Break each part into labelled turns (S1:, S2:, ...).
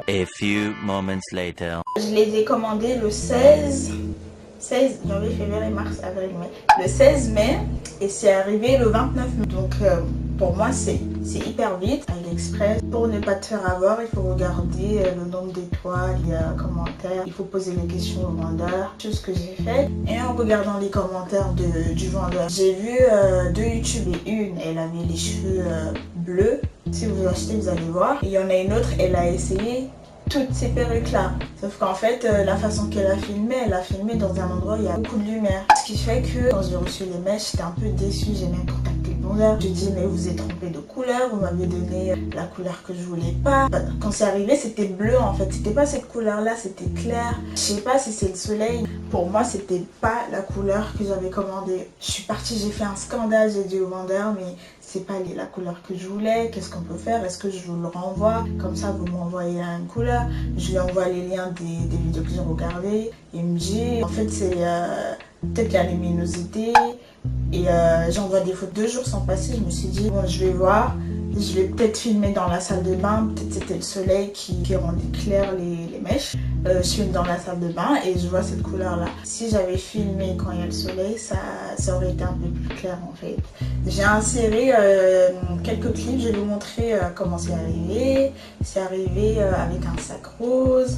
S1: A few moments later.
S2: Je les ai commandés le 16 janvier, février, mars, avril, mai. Le 16 mai et c'est arrivé le 29 mai. Donc Pour moi, c'est hyper vite. AliExpress, pour ne pas te faire avoir, il faut regarder le nombre d'étoiles, il y a commentaires, il faut poser les questions au vendeur, tout ce que j'ai fait. Et en regardant les commentaires du vendeur, j'ai vu deux YouTube et une, elle avait les cheveux bleus. Si vous achetez, vous allez voir. Et il y en a une autre, elle a essayé toutes ces perruques là, sauf qu'en fait la façon qu'elle a filmé, elle a filmé dans un endroit où il y a beaucoup de lumière, ce qui fait que quand j'ai reçu les mèches, j'étais un peu déçue. J'ai même contacté le vendeur, je lui ai dit mais vous êtes trompé de couleur, vous m'avez donné la couleur que je voulais pas. Quand c'est arrivé, c'était bleu en fait, c'était pas cette couleur là, c'était clair. Je sais pas si c'est le soleil, pour moi c'était pas la couleur que j'avais commandée. Je suis partie, j'ai fait un scandale, j'ai dit au vendeur mais c'est pas la couleur que je voulais, qu'est-ce qu'on peut faire, est-ce que je vous le renvoie, comme ça vous m'envoyez une couleur. Je lui envoie les liens des vidéos que j'ai regardées. Il me dit en fait c'est peut-être la luminosité. Et j'envoie des photos 2 jours sans passer. Je me suis dit bon, je vais voir, je vais peut-être filmer dans la salle de bain, peut-être c'était le soleil qui rendait clair les mèches. Je filme dans la salle de bain et je vois cette couleur là. Si j'avais filmé quand il y a le soleil, ça aurait été un peu plus clair en fait. J'ai inséré quelques clips, je vais vous montrer comment c'est arrivé. C'est arrivé avec un sac rose.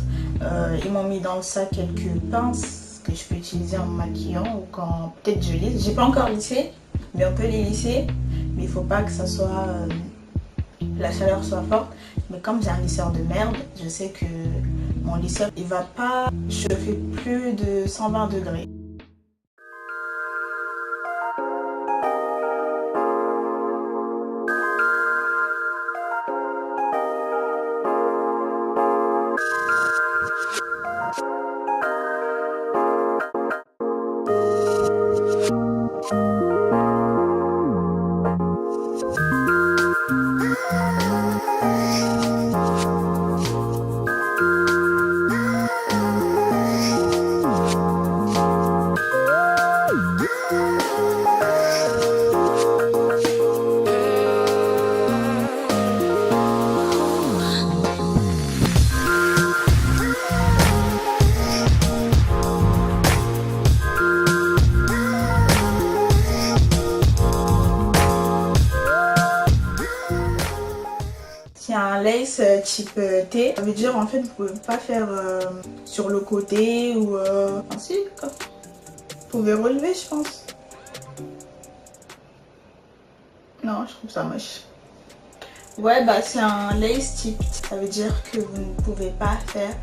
S2: Ils m'ont mis dans le sac quelques pinces que je peux utiliser en me maquillant ou quand peut-être je lisse. J'ai pas encore lissé, mais on peut les lisser. Mais il faut pas que ça soit la chaleur soit forte. Mais comme j'ai un lisseur de merde, je sais que mon lisseur il va pas chauffer plus de 120 degrés. C'est un lace type T. Ça veut dire en fait vous pouvez pas faire sur le côté ou ainsi quoi. Vous pouvez relever je pense. Non, je trouve ça moche. Ouais bah c'est un lace type. Ça veut dire que vous ne pouvez pas faire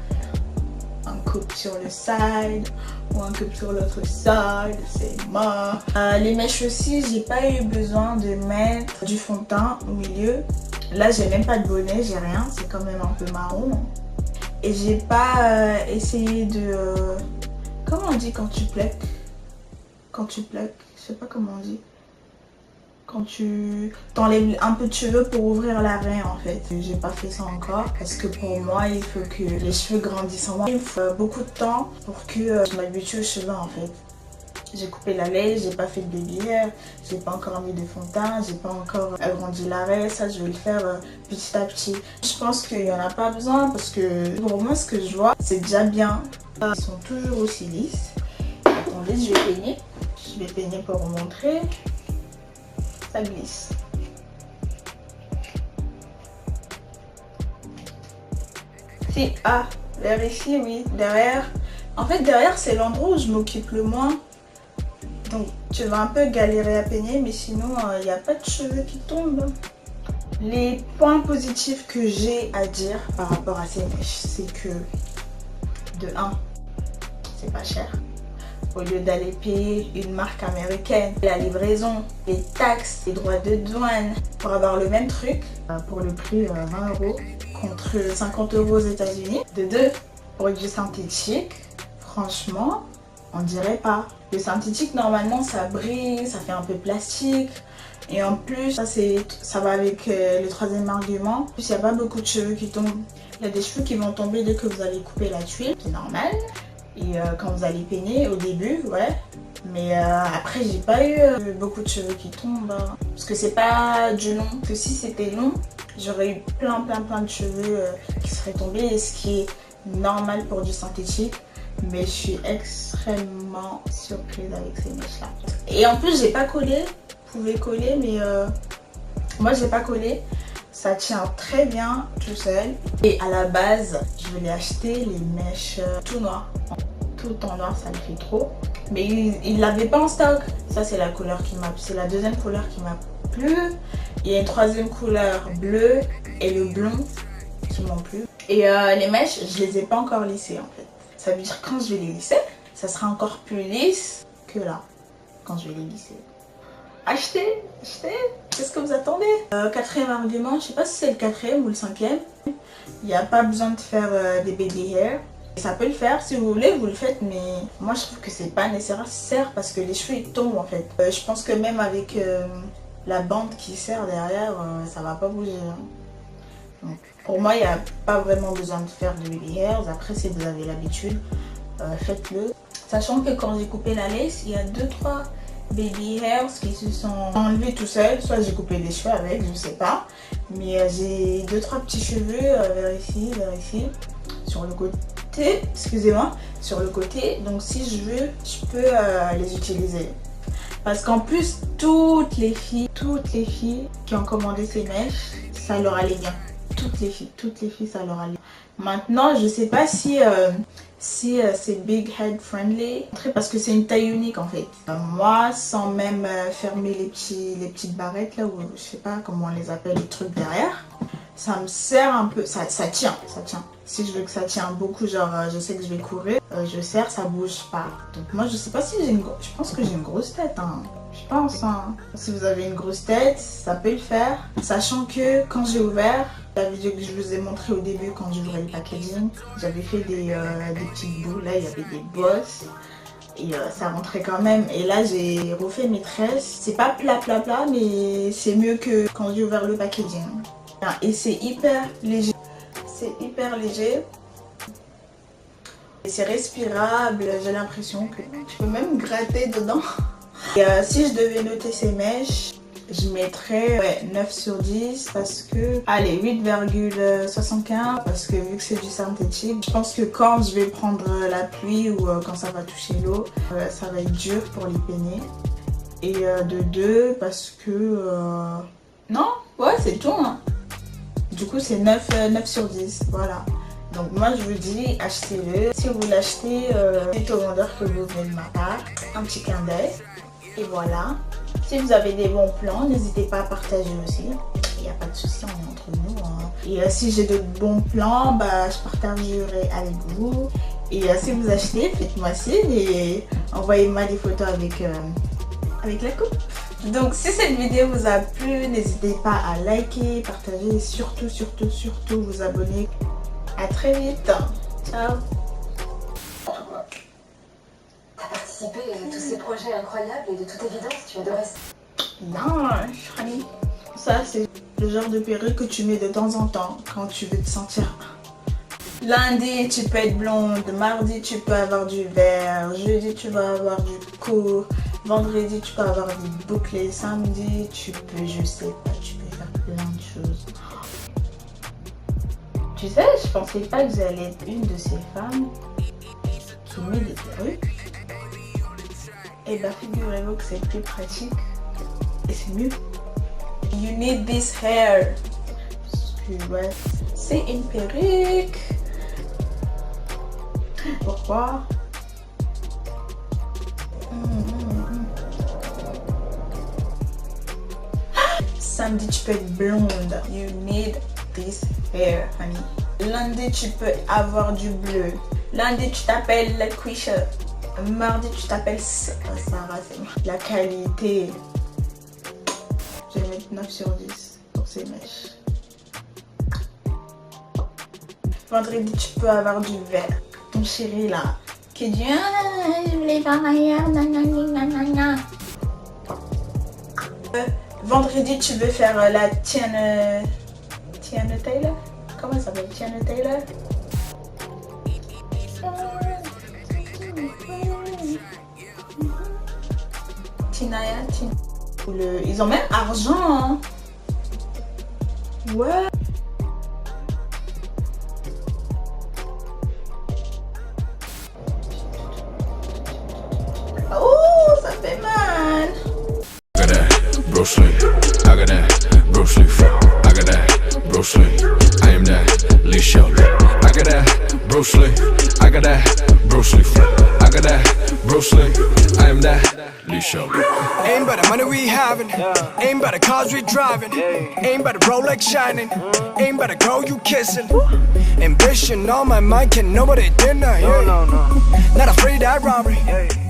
S2: un coupe sur le side ou un coupe sur l'autre side, c'est mort. Les mèches aussi, j'ai pas eu besoin de mettre du fond de teint au milieu. Là j'ai même pas de bonnet, j'ai rien, c'est quand même un peu marron. Et j'ai pas essayé de... comment on dit quand tu plaques? Quand tu plaques, je sais pas comment on dit. Quand tu t'enlèves un peu de cheveux pour ouvrir la raie en fait. J'ai pas fait ça encore parce que pour moi il faut que les cheveux grandissent en moi. Il me faut beaucoup de temps pour que je m'habitue aux cheveux en fait. J'ai coupé la laine, j'ai pas fait de baby hair, j'ai pas encore mis de fond de teint, j'ai pas encore agrandi la raie, ça je vais le faire petit à petit. Je pense qu'il y en a pas besoin parce que pour moi ce que je vois c'est déjà bien. Ils sont toujours aussi lisses. Attendez, je vais peigner. Je vais peigner pour vous montrer. Ça glisse. Si, ah, vers ici, oui, derrière. En fait, derrière, c'est l'endroit où je m'occupe le moins. Donc, tu vas un peu galérer à peigner, mais sinon, il n'y a pas de cheveux qui tombent. Les points positifs que j'ai à dire par rapport à ces mèches, c'est que, de 1, c'est pas cher. Au lieu d'aller payer une marque américaine, la livraison, les taxes, les droits de douane, pour avoir le même truc, pour le prix 20 € contre 50 € aux États-Unis. De 2, produits synthétiques, franchement, on dirait pas. Le synthétique, normalement, ça brille, ça fait un peu plastique. Et en plus, ça va avec le troisième argument. En plus, il n'y a pas beaucoup de cheveux qui tombent. Il y a des cheveux qui vont tomber dès que vous allez couper la tuile, c'est normal. Et quand vous allez peigner au début, ouais. Mais après, j'ai pas eu beaucoup de cheveux qui tombent. Hein. Parce que c'est pas du long. Parce que si c'était long, j'aurais eu plein de cheveux qui seraient tombés. Ce qui est normal pour du synthétique. Mais je suis extrêmement surprise avec ces mèches là. Et en plus, j'ai pas collé. Vous pouvez coller, mais Moi, je l'ai pas collé. Ça tient très bien tout seul. Et à la base, je voulais acheter les mèches tout noires. Tout en noir, ça le fait trop. Mais il l'avait pas en stock. Ça, c'est la couleur qui m'a... C'est la deuxième couleur qui m'a plu. Il y a une troisième couleur bleue et le blond qui m'ont plu. Et les mèches, je les ai pas encore lissées en fait. Ça veut dire quand je vais les lisser, ça sera encore plus lisse que là. Quand je vais les lisser. Achetez, achetez. Qu'est-ce que vous attendez? Quatrième argument, je sais pas si c'est le quatrième ou le cinquième. Il n'y a pas besoin de faire des baby hair. Ça peut le faire, si vous voulez, vous le faites, mais moi je trouve que c'est pas nécessaire parce que les cheveux ils tombent en fait. Je pense que même avec la bande qui sert derrière, ça va pas bouger. Donc, pour moi, il n'y a pas vraiment besoin de faire de baby hairs. Après, si vous avez l'habitude, faites-le. Sachant que quand j'ai coupé la lace, il y a 2-3 baby hairs qui se sont enlevés tout seuls. Soit j'ai coupé des cheveux avec, je sais pas. Mais j'ai 2-3 petits cheveux vers ici, sur le côté. Excusez-moi, sur le côté. Donc si je veux, je peux les utiliser. Parce qu'en plus, toutes les filles qui ont commandé ces mèches, ça leur allait bien. Toutes les filles, ça leur allait. Maintenant, je sais pas si c'est big head friendly, parce que c'est une taille unique en fait. Moi, sans même fermer les petites barrettes là, ou je sais pas comment on les appelle, les trucs derrière, ça me sert un peu, ça tient. Si je veux que ça tienne beaucoup, genre je sais que je vais courir, je serre, ça bouge pas. Donc moi, je sais pas si j'ai je pense que j'ai une grosse tête, hein. Je pense, hein. Si vous avez une grosse tête, ça peut le faire. Sachant que quand j'ai ouvert la vidéo que je vous ai montré au début, quand j'ouvrais le packaging, j'avais fait des petites boules. Là, il y avait des bosses. Et ça rentrait quand même. Et là, j'ai refait mes tresses. C'est pas plat, mais c'est mieux que quand j'ai ouvert le packaging. Et c'est hyper léger. C'est hyper léger. Et c'est respirable. J'ai l'impression que je peux même gratter dedans. Et si je devais noter ces mèches, je mettrais 9 sur 10 parce que... Allez, 8,75 parce que vu que c'est du synthétique, je pense que quand je vais prendre la pluie ou quand ça va toucher l'eau, ça va être dur pour les peiner. Et de 2 parce que... Non, ouais, c'est tout, hein. Du coup, c'est 9 sur 10, voilà. Donc moi, je vous dis, achetez-le. Si vous l'achetez, dites au vendeur que vous venez de ma part. Un petit clin d'œil. Et voilà. Si vous avez des bons plans, n'hésitez pas à partager aussi. Il n'y a pas de souci, on est entre nous, hein. Et si j'ai de bons plans, bah, je partagerai avec vous. Et si vous achetez, faites-moi signe et envoyez-moi des photos avec la coupe. Donc si cette vidéo vous a plu, n'hésitez pas à liker, partager et surtout vous abonner. À très vite. Ciao.
S3: T'as participé à tous ces projets incroyables et de toute évidence, tu adorais ça.
S2: Non, honey. Ça, c'est le genre de perruque que tu mets de temps en temps quand tu veux te sentir. Lundi, tu peux être blonde. Mardi, tu peux avoir du vert. Jeudi, tu vas avoir du court. Vendredi, tu peux avoir des boucles. Samedi, tu peux, je sais pas, tu peux faire plein de choses. Tu sais, je pensais pas que j'allais être une de ces femmes qui met des perruques. Et bah figurez-vous que c'est plus pratique et c'est mieux. You need this hair. Parce que ouais, c'est une perruque. Pourquoi? Samedi, tu peux être blonde. You need this hair, honey. Lundi, tu peux avoir du bleu. Lundi, tu t'appelles Quisha. Mardi, tu t'appelles Sarah. La qualité. Je vais mettre 9 sur 10 pour ces mèches. Vendredi, tu peux avoir du vert. Ton chéri là, qui dit je voulais faire ailleurs, nanana. Vendredi, tu veux faire la Tiana Taylor. Comment elle s'appelle? Tiana Taylor. Tinaya. Ils ont même argent, hein. Ouais. Oh, ça fait mal.
S4: I got that, bro slick. I got that, bro Bruce Lee. I got that Bruce Lee. I got that Bruce Lee. I am that Lee Show.
S5: Ain't by the money we having, ain't by the cars we driving, ain't by the Rolex shining, ain't by the girl you kissing. Ambition on my mind, can nobody deny. Not afraid of that robbery.